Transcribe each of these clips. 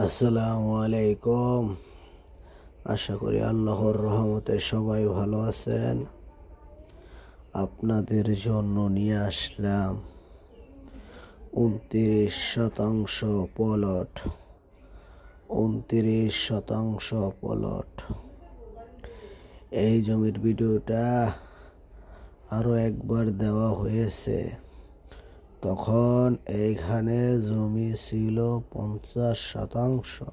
আসসালামু আলাইকুম। আশা করি আল্লাহর রহমতে সবাই ভালো আছেন। আপনাদের জন্য নিয়ে আসলাম 29% প্লট। 29% প্লট। এই জমির ভিডিওটা আরো একবার দেওয়া হয়েছে। তখন এইখানে জমি ছিল 50%।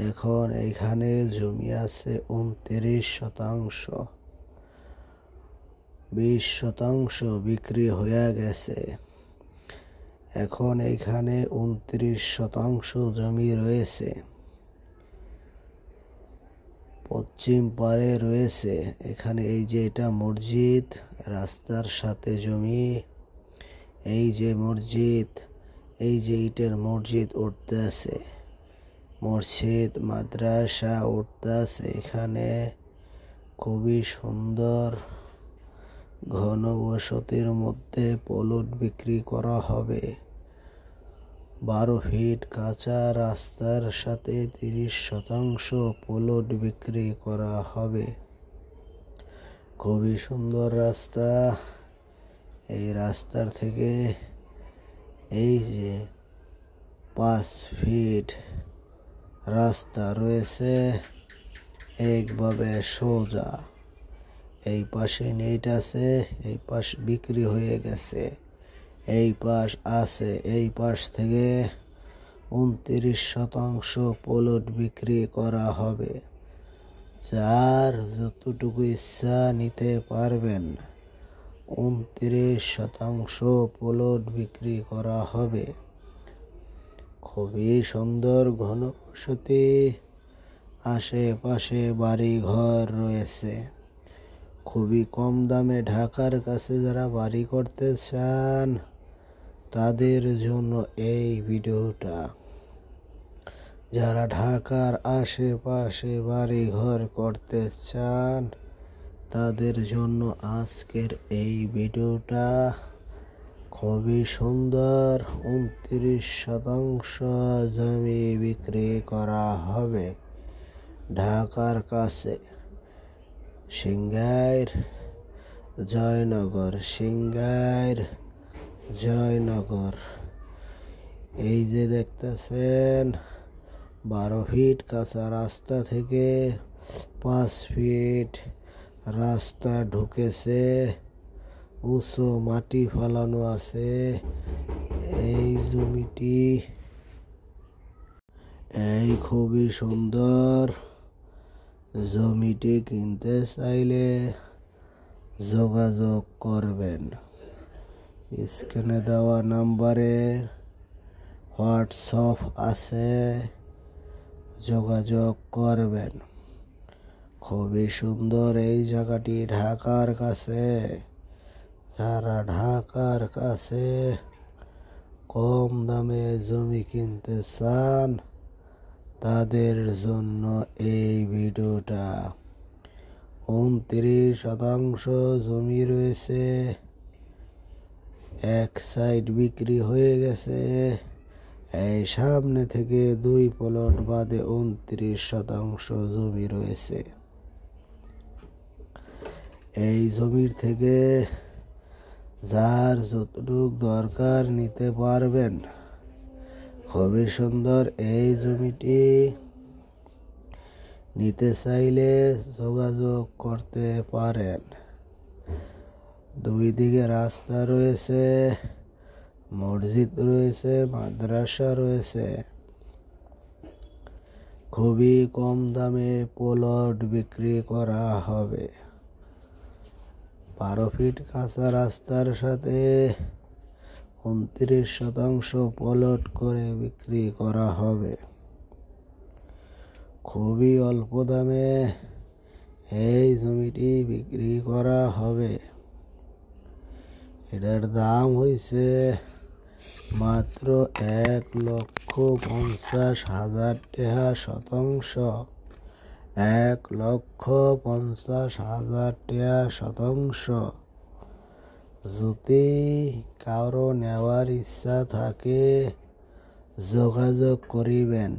এখন এইখানে জমি আছে 29%। 20% বিক্রি হয়ে গেছে। এখন এইখানে 29% জমি রয়েছে। পশ্চিম পারে রয়েছে এখানে এই যে এটা মসজিদ, রাস্তার সাথে জমি। এই যে মসজিদ, এই যে ইটের মসজিদ উঠতেছে, মসজিদ মাদ্রাসা উঠতেছে। এখানে খুবই সুন্দর ঘনবসতির মধ্যে প্লট বিক্রি করা হবে। 12 ফিট কাঁচা রাস্তার সাথে 30% প্লট বিক্রি করা হবে। খুবই সুন্দর রাস্তা। এই রাস্তার থেকে এই যে 5 ফিট রাস্তা রয়েছে একভাবে সোজা। এই পাশে নেট আছে, এই পাশ বিক্রি হয়ে গেছে। এই পাশ আছে, এই পাশ থেকে 29% প্লট বিক্রি করা হবে। যার যতটুকু ইচ্ছা নিতে পারবেন। 29% প্লট বিক্রি করা হবে। খুবই সুন্দর ঘনবসতি, আশেপাশে বাড়ি ঘর রয়েছে। খুবই কম দামে ঢাকার কাছে যারা বাড়ি করতে চান তাদের জন্য এই ভিডিওটা। যারা ঢাকার আশেপাশে বাড়ি ঘর করতে চান তাদের জন্য আজকের এই ভিডিওটা। খুবই সুন্দর 29% জমি বিক্রি করা হবে ঢাকার কাছে। সিংগাইর জয়নগর, সিংগাইর জয়নগর। এই যে দেখতেছেন 12 ফিট কাঁচা রাস্তা থেকে 5 ফিট রাস্তা ঢুকেছে। উঁচু মাটি ফেলানো আছে। এই জমিটি খুবই সুন্দর। জমিটি কিনতে চাইলে যোগাযোগ করবেন। স্ক্রিনে দেওয়া নাম্বারে হোয়াটসঅ্যাপ আছে, যোগাযোগ করবেন। খুবই সুন্দর এই জায়গাটি ঢাকার কাছে। যারা ঢাকার কাছে কম দামে জমি কিনতে চান তাদের জন্য এই ভিডিওটা। 29% জমি রয়েছে। এক সাইড বিক্রি হয়ে গেছে। এই সামনে থেকে 2 প্লট বাদে 29% জমি রয়েছে। এই জমির থেকে যার যতটুক দরকার নিতে পারবেন। খুবই সুন্দর এই জমিটি। নিতে চাইলে যোগাযোগ করতে পারেন। 2 দিকে রাস্তা রয়েছে, মসজিদ রয়েছে, মাদ্রাসা রয়েছে। খুবই কম দামে প্লট বিক্রি করা হবে। 12 ফিট কাঁচা রাস্তার সাথে 29% প্লট করে বিক্রি করা হবে। খুবই অল্প দামে এই জমিটি বিক্রি করা হবে। এটার দাম হয়েছে মাত্র 1,50,000 টাকা শতাংশ। 1,50,000 টাকা শতাংশ। যদি কারো নেওয়ার ইচ্ছা থাকে যোগাযোগ করিবেন।